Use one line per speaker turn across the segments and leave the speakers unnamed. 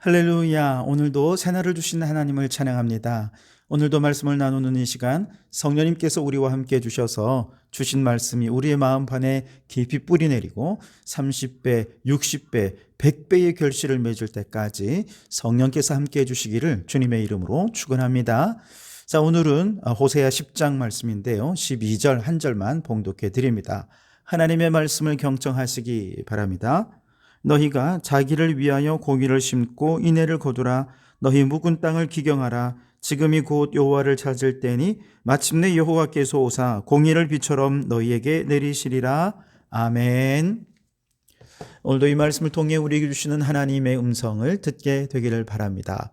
할렐루야. 오늘도 새날을 주신 하나님을 찬양합니다. 오늘도 말씀을 나누는 이 시간 성령님께서 우리와 함께 해주셔서 주신 말씀이 우리의 마음판에 깊이 뿌리 내리고 30배, 60배, 100배의 결실을 맺을 때까지 성령께서 함께 해주시기를 주님의 이름으로 축원합니다. 자, 오늘은 호세아 10장 말씀인데요. 12절 한 절만 봉독해 드립니다. 하나님의 말씀을 경청하시기 바랍니다. 너희가 자기를 위하여 공의를 심고 인애를 거두라. 너희 묵은 땅을 기경하라. 지금이 곧 여호와를 찾을 때니 마침내 여호와께서 오사 공의를 비처럼 너희에게 내리시리라. 아멘. 오늘도 이 말씀을 통해 우리에게 주시는 하나님의 음성을 듣게 되기를 바랍니다.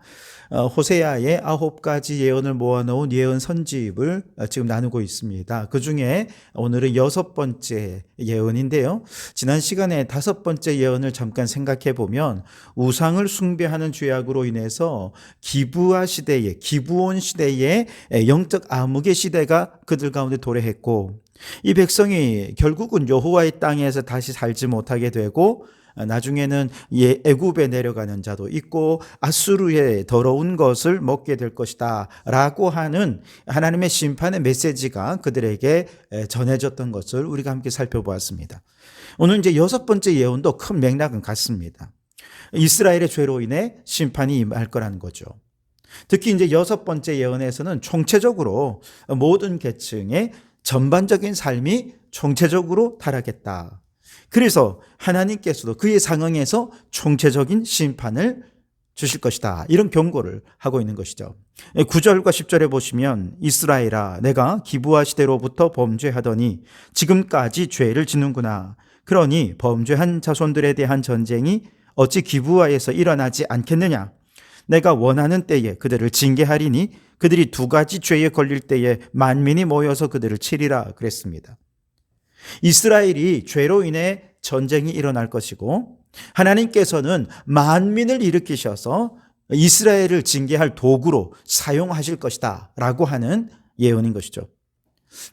호세아의 9가지 예언을 모아놓은 예언 선지입을 지금 나누고 있습니다. 그 중에 오늘은 6번째 예언인데요. 지난 시간에 5번째 예언을 잠깐 생각해 보면 우상을 숭배하는 죄악으로 인해서 기브온 시대의 영적 암흑의 시대가 그들 가운데 도래했고, 이 백성이 결국은 여호와의 땅에서 다시 살지 못하게 되고 나중에는 애굽에 내려가는 자도 있고 아수르의 더러운 것을 먹게 될 것이다 라고 하는 하나님의 심판의 메시지가 그들에게 전해졌던 것을 우리가 함께 살펴보았습니다. 오늘 이제 6번째 예언도 큰 맥락은 같습니다. 이스라엘의 죄로 인해 심판이 임할 거라는 거죠. 특히 이제 6번째 예언에서는 총체적으로 모든 계층의 전반적인 삶이 총체적으로 타락했다. 그래서 하나님께서도 그의 상황에서 총체적인 심판을 주실 것이다. 이런 경고를 하고 있는 것이죠. 9절과 10절에 보시면 이스라엘아 내가 기브아 시대로부터 범죄하더니 지금까지 죄를 짓는구나. 그러니 범죄한 자손들에 대한 전쟁이 어찌 기브아에서 일어나지 않겠느냐. 내가 원하는 때에 그들을 징계하리니 그들이 2가지 죄에 걸릴 때에 만민이 모여서 그들을 치리라 그랬습니다. 이스라엘이 죄로 인해 전쟁이 일어날 것이고 하나님께서는 만민을 일으키셔서 이스라엘을 징계할 도구로 사용하실 것이다 라고 하는 예언인 것이죠.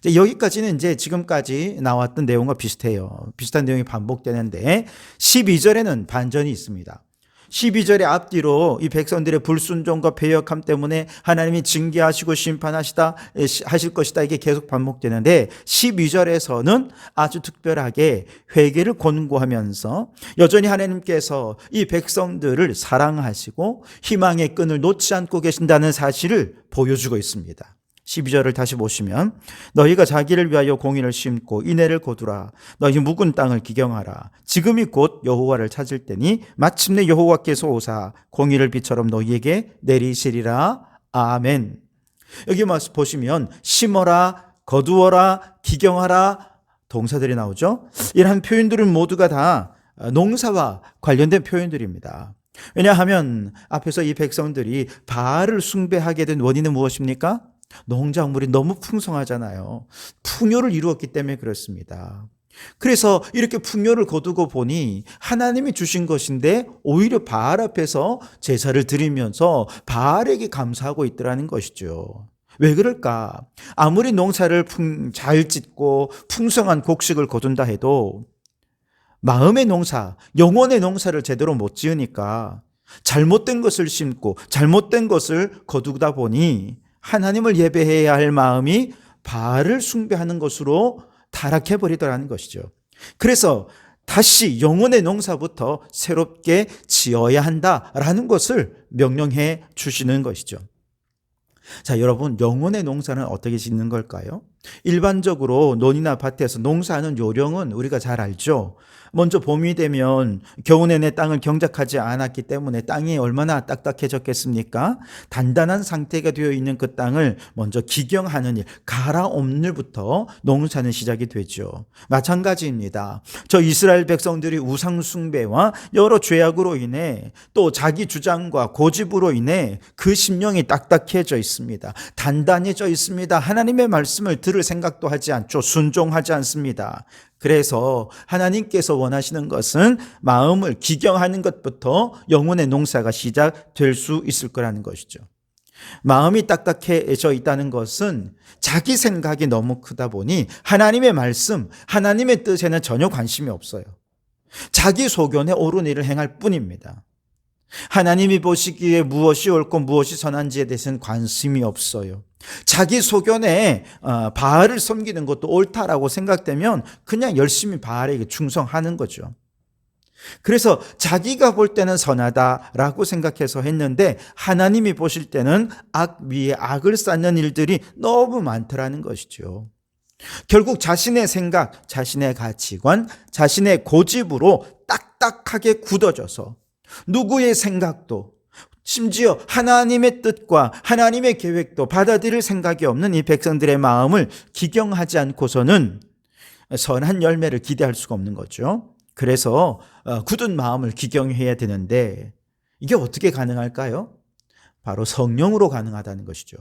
여기까지는 이제 지금까지 나왔던 내용과 비슷해요. 비슷한 내용이 반복되는데 12절에는 반전이 있습니다. 12절의 앞뒤로 이 백성들의 불순종과 배역함 때문에 하나님이 징계하시고 심판하실 것이다 이게 계속 반복되는데 12절에서는 아주 특별하게 회개를 권고하면서 여전히 하나님께서 이 백성들을 사랑하시고 희망의 끈을 놓지 않고 계신다는 사실을 보여주고 있습니다. 12절을 다시 보시면 너희가 자기를 위하여 공의를 심고 인애를 거두라. 너희 묵은 땅을 기경하라. 지금이 곧 여호와를 찾을 때니 마침내 여호와께서 오사 공의를 비처럼 너희에게 내리시리라. 아멘. 여기 보시면 심어라, 거두어라, 기경하라 동사들이 나오죠. 이러한 표현들은 모두가 다 농사와 관련된 표현들입니다. 왜냐하면 앞에서 이 백성들이 바알을 숭배하게 된 원인은 무엇입니까? 농작물이 너무 풍성하잖아요. 풍요를 이루었기 때문에 그렇습니다. 그래서 이렇게 풍요를 거두고 보니 하나님이 주신 것인데 오히려 바알 앞에서 제사를 드리면서 바알에게 감사하고 있더라는 것이죠. 왜 그럴까? 아무리 농사를 잘 짓고 풍성한 곡식을 거둔다 해도 마음의 농사, 영혼의 농사를 제대로 못 지으니까 잘못된 것을 심고 잘못된 것을 거두다 보니 하나님을 예배해야 할 마음이 바알을 숭배하는 것으로 타락해버리더라는 것이죠. 그래서 다시 영혼의 농사부터 새롭게 지어야 한다라는 것을 명령해 주시는 것이죠. 자, 여러분, 영혼의 농사는 어떻게 짓는 걸까요? 일반적으로 논이나 밭에서 농사하는 요령은 우리가 잘 알죠. 먼저 봄이 되면 겨우 내내 땅을 경작하지 않았기 때문에 땅이 얼마나 딱딱해졌겠습니까? 단단한 상태가 되어 있는 그 땅을 먼저 기경하는 일, 갈아엎는 일부터 농사는 시작이 되죠. 마찬가지입니다. 저 이스라엘 백성들이 우상 숭배와 여러 죄악으로 인해 또 자기 주장과 고집으로 인해 그 심령이 딱딱해져 있습니다. 단단해져 있습니다. 하나님의 말씀을 들을 생각도 하지 않죠. 순종하지 않습니다. 그래서 하나님께서 원하시는 것은 마음을 기경하는 것부터 영혼의 농사가 시작될 수 있을 거라는 것이죠. 마음이 딱딱해져 있다는 것은 자기 생각이 너무 크다 보니 하나님의 말씀, 하나님의 뜻에는 전혀 관심이 없어요. 자기 소견에 옳은 일을 행할 뿐입니다. 하나님이 보시기에 무엇이 옳고 무엇이 선한지에 대해서는 관심이 없어요. 자기 소견에 바알을 섬기는 것도 옳다라고 생각되면 그냥 열심히 바알에게 충성하는 거죠. 그래서 자기가 볼 때는 선하다라고 생각해서 했는데 하나님이 보실 때는 악 위에 악을 쌓는 일들이 너무 많더라는 것이죠. 결국 자신의 생각, 자신의 가치관, 자신의 고집으로 딱딱하게 굳어져서 누구의 생각도 심지어 하나님의 뜻과 하나님의 계획도 받아들일 생각이 없는 이 백성들의 마음을 기경하지 않고서는 선한 열매를 기대할 수가 없는 거죠. 그래서 굳은 마음을 기경해야 되는데 이게 어떻게 가능할까요? 바로 성령으로 가능하다는 것이죠.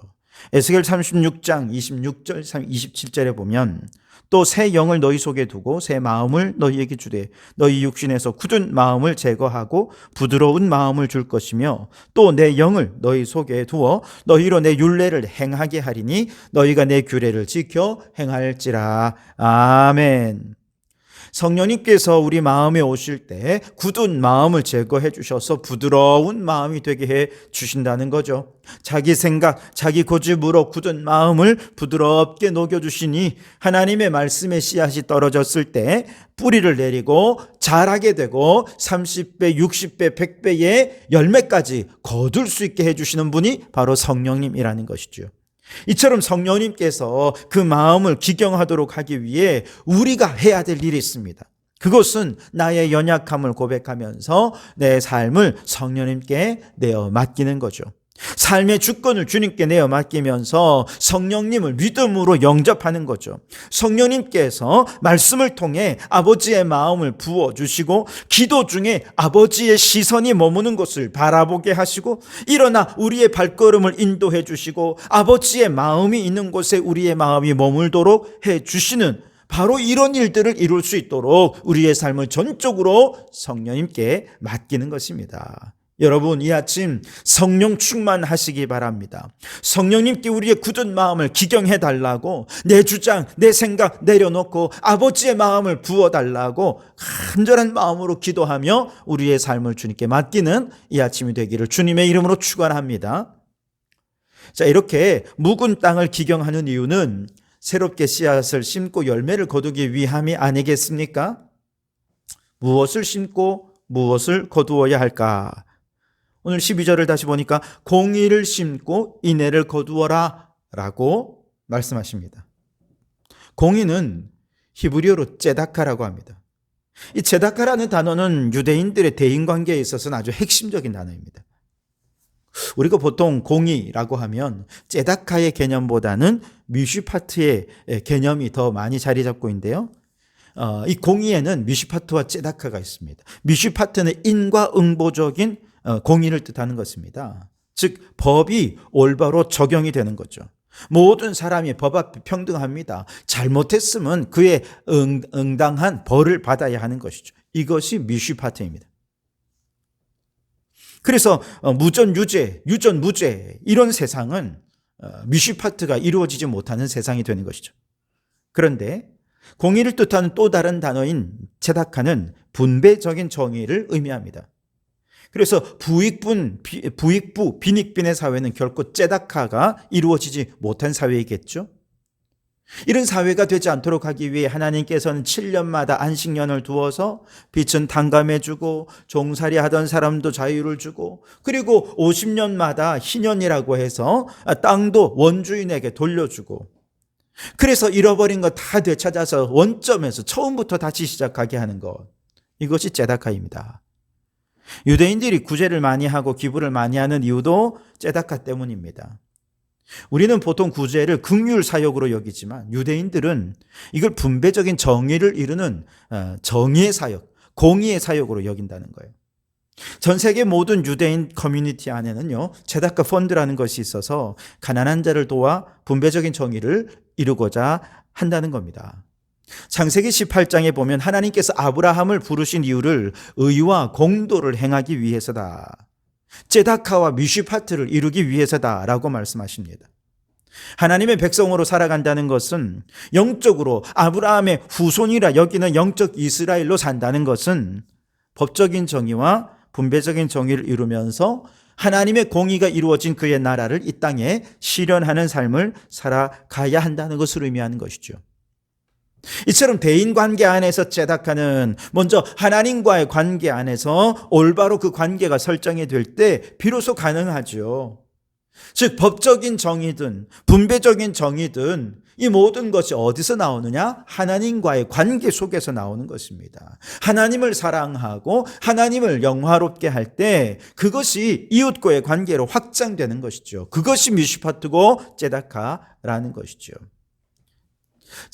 에스겔 36장 26절 27절에 보면 또 새 영을 너희 속에 두고 새 마음을 너희에게 주되 너희 육신에서 굳은 마음을 제거하고 부드러운 마음을 줄 것이며 또 내 영을 너희 속에 두어 너희로 내 율례를 행하게 하리니 너희가 내 규례를 지켜 행할지라. 아멘. 성령님께서 우리 마음에 오실 때 굳은 마음을 제거해 주셔서 부드러운 마음이 되게 해 주신다는 거죠. 자기 생각, 자기 고집으로 굳은 마음을 부드럽게 녹여주시니 하나님의 말씀의 씨앗이 떨어졌을 때 뿌리를 내리고 자라게 되고 30배, 60배, 100배의 열매까지 거둘 수 있게 해주시는 분이 바로 성령님이라는 것이죠. 이처럼 성령님께서 그 마음을 기경하도록 하기 위해 우리가 해야 될 일이 있습니다. 그것은 나의 연약함을 고백하면서 내 삶을 성령님께 내어 맡기는 거죠. 삶의 주권을 주님께 내어 맡기면서 성령님을 믿음으로 영접하는 거죠. 성령님께서 말씀을 통해 아버지의 마음을 부어주시고 기도 중에 아버지의 시선이 머무는 곳을 바라보게 하시고 일어나 우리의 발걸음을 인도해 주시고 아버지의 마음이 있는 곳에 우리의 마음이 머물도록 해 주시는 바로 이런 일들을 이룰 수 있도록 우리의 삶을 전적으로 성령님께 맡기는 것입니다. 여러분, 이 아침 성령 충만하시기 바랍니다. 성령님께 우리의 굳은 마음을 기경해 달라고 내 주장, 내 생각 내려놓고 아버지의 마음을 부어달라고 간절한 마음으로 기도하며 우리의 삶을 주님께 맡기는 이 아침이 되기를 주님의 이름으로 축원합니다. 자, 이렇게 묵은 땅을 기경하는 이유는 새롭게 씨앗을 심고 열매를 거두기 위함이 아니겠습니까? 무엇을 심고 무엇을 거두어야 할까? 오늘 12절을 다시 보니까 공의를 심고 인애를 거두어라 라고 말씀하십니다. 공의는 히브리어로 ጼ다카라고 합니다. 이 ጼ다카라는 단어는 유대인들의 대인관계에 있어서는 아주 핵심적인 단어입니다. 우리가 보통 공의라고 하면 ጼ다카의 개념보다는 미슈파트의 개념이 더 많이 자리 잡고 있는데요. 이 공의에는 미슈파트와 ጼ다카가 있습니다. 미슈파트는 인과 응보적인 공의를 뜻하는 것입니다. 즉 법이 올바로 적용이 되는 거죠. 모든 사람이 법 앞에 평등합니다. 잘못했으면 그에 응당한 벌을 받아야 하는 것이죠. 이것이 미슈파트입니다. 그래서 무전 유죄, 유전 무죄 이런 세상은 미슈파트가 이루어지지 못하는 세상이 되는 것이죠. 그런데 공의를 뜻하는 또 다른 단어인 ጼ다카는 분배적인 정의를 의미합니다. 그래서 부익부, 빈익빈의 사회는 결코 ጼ다카가 이루어지지 못한 사회이겠죠. 이런 사회가 되지 않도록 하기 위해 하나님께서는 7년마다 안식년을 두어서 빚은 탕감해주고 종살이 하던 사람도 자유를 주고 그리고 50년마다 희년이라고 해서 땅도 원주인에게 돌려주고 그래서 잃어버린 거 다 되찾아서 원점에서 처음부터 다시 시작하게 하는 것, 이것이 ጼ다카입니다. 유대인들이 구제를 많이 하고 기부를 많이 하는 이유도 ጼ다카 때문입니다. 우리는 보통 구제를 긍휼 사역으로 여기지만 유대인들은 이걸 분배적인 정의를 이루는 정의의 사역, 공의의 사역으로 여긴다는 거예요. 전 세계 모든 유대인 커뮤니티 안에는요, ጼ다카 펀드라는 것이 있어서 가난한 자를 도와 분배적인 정의를 이루고자 한다는 겁니다. 창세기 18장에 보면 하나님께서 아브라함을 부르신 이유를 의와 공도를 행하기 위해서다. ጼ다카와 미슈파트를 이루기 위해서다라고 말씀하십니다. 하나님의 백성으로 살아간다는 것은 영적으로 아브라함의 후손이라 여기는 영적 이스라엘로 산다는 것은 법적인 정의와 분배적인 정의를 이루면서 하나님의 공의가 이루어진 그의 나라를 이 땅에 실현하는 삶을 살아가야 한다는 것을 의미하는 것이죠. 이처럼 대인관계 안에서 째다카는 먼저 하나님과의 관계 안에서 올바로 그 관계가 설정이 될 때 비로소 가능하죠. 즉 법적인 정의든 분배적인 정의든 이 모든 것이 어디서 나오느냐? 하나님과의 관계 속에서 나오는 것입니다. 하나님을 사랑하고 하나님을 영화롭게 할 때 그것이 이웃과의 관계로 확장되는 것이죠. 그것이 미슈파트고 째다카라는 것이죠.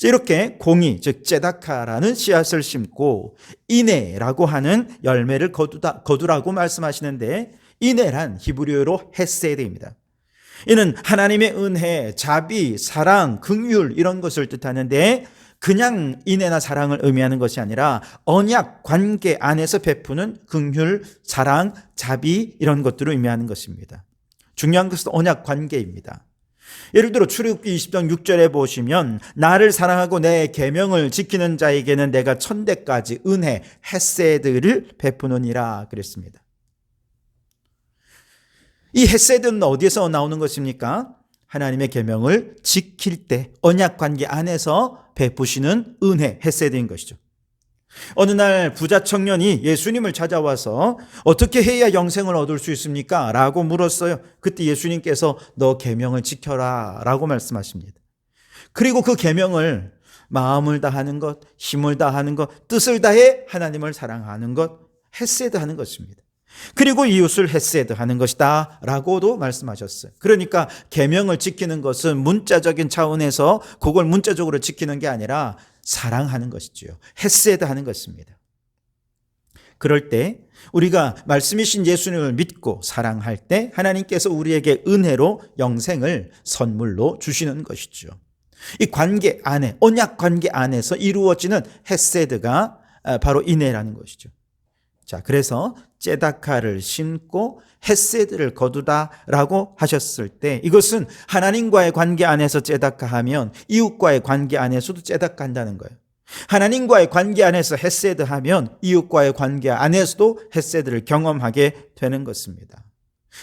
이렇게 공의, 즉 째다카라는 씨앗을 심고 이네라고 하는 열매를 거두라고 말씀하시는데, 이네란 히브리어로 헤세드입니다. 이는 하나님의 은혜, 자비, 사랑, 긍휼 이런 것을 뜻하는데, 그냥 인애나 사랑을 의미하는 것이 아니라 언약 관계 안에서 베푸는 긍휼, 사랑, 자비 이런 것들을 의미하는 것입니다. 중요한 것은 언약 관계입니다. 예를 들어 출애굽기 20장 6절에 보시면 나를 사랑하고 내 계명을 지키는 자에게는 내가 천대까지 은혜, 헤세드를 베푸느니라 그랬습니다. 이 헤세드는 어디에서 나오는 것입니까? 하나님의 계명을 지킬 때 언약 관계 안에서 베푸시는 은혜, 헤세드인 것이죠. 어느 날 부자 청년이 예수님을 찾아와서 어떻게 해야 영생을 얻을 수 있습니까? 라고 물었어요. 그때 예수님께서 너 계명을 지켜라 라고 말씀하십니다. 그리고 그 계명을 마음을 다하는 것, 힘을 다하는 것, 뜻을 다해 하나님을 사랑하는 것, 헤세드하는 것입니다. 그리고 이웃을 헤세드하는 것이다 라고도 말씀하셨어요. 그러니까 계명을 지키는 것은 문자적인 차원에서 그걸 문자적으로 지키는 게 아니라 사랑하는 것이지요. 헤세드하는 것입니다. 그럴 때 우리가 말씀이신 예수님을 믿고 사랑할 때 하나님께서 우리에게 은혜로 영생을 선물로 주시는 것이죠. 이 관계 안에, 언약 관계 안에서 이루어지는 헤세드가 바로 인애라는 것이죠. 자, 그래서 째다카를 심고 헤세드를 거두다라고 하셨을 때 이것은 하나님과의 관계 안에서 째다카하면 이웃과의 관계 안에서도 째다카한다는 거예요. 하나님과의 관계 안에서 헤세드하면 이웃과의 관계 안에서도 헤세드를 경험하게 되는 것입니다.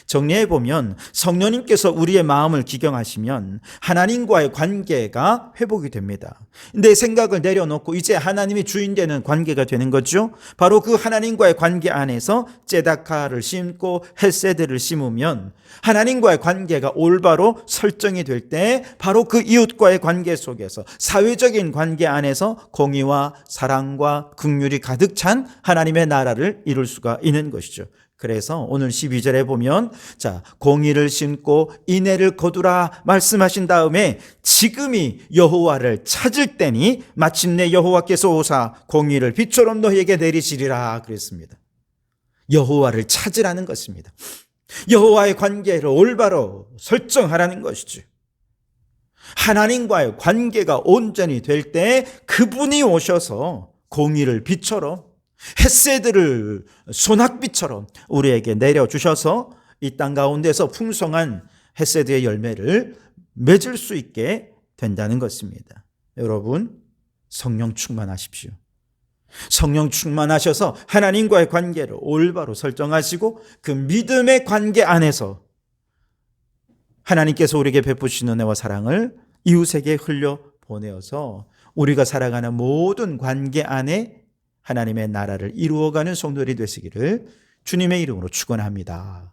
정리해 보면 성령님께서 우리의 마음을 기경하시면 하나님과의 관계가 회복이 됩니다. 내 생각을 내려놓고 이제 하나님이 주인 되는 관계가 되는 거죠. 바로 그 하나님과의 관계 안에서 째다카를 심고 헤세드를 심으면 하나님과의 관계가 올바로 설정이 될 때 바로 그 이웃과의 관계 속에서 사회적인 관계 안에서 공의와 사랑과 긍휼이 가득 찬 하나님의 나라를 이룰 수가 있는 것이죠. 그래서 오늘 12절에 보면 자, 공의를 심고 인애를 거두라 말씀하신 다음에 지금이 여호와를 찾을 때니 마침내 여호와께서 오사 공의를 빛처럼 너희에게 내리시리라 그랬습니다. 여호와를 찾으라는 것입니다. 여호와의 관계를 올바로 설정하라는 것이죠. 하나님과의 관계가 온전히 될 때 그분이 오셔서 공의를 빛처럼 헤세드를 소낙비처럼 우리에게 내려주셔서 이 땅 가운데서 풍성한 헤세드의 열매를 맺을 수 있게 된다는 것입니다. 여러분, 성령 충만하십시오. 성령 충만하셔서 하나님과의 관계를 올바로 설정하시고 그 믿음의 관계 안에서 하나님께서 우리에게 베푸시는 은혜와 사랑을 이웃에게 흘려보내어서 우리가 살아가는 모든 관계 안에 하나님의 나라를 이루어가는 성도들이 되시기를 주님의 이름으로 축원합니다.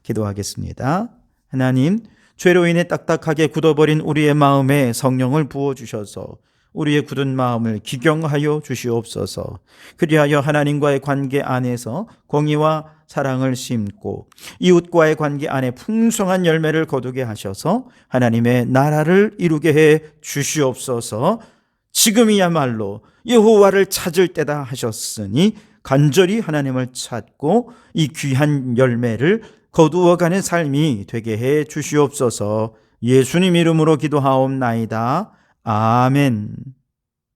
기도하겠습니다. 하나님, 죄로 인해 딱딱하게 굳어버린 우리의 마음에 성령을 부어주셔서 우리의 굳은 마음을 기경하여 주시옵소서. 그리하여 하나님과의 관계 안에서 공의와 사랑을 심고 이웃과의 관계 안에 풍성한 열매를 거두게 하셔서 하나님의 나라를 이루게 해 주시옵소서. 지금이야말로 여호와를 찾을 때다 하셨으니 간절히 하나님을 찾고 이 귀한 열매를 거두어가는 삶이 되게 해 주시옵소서. 예수님 이름으로 기도하옵나이다. 아멘.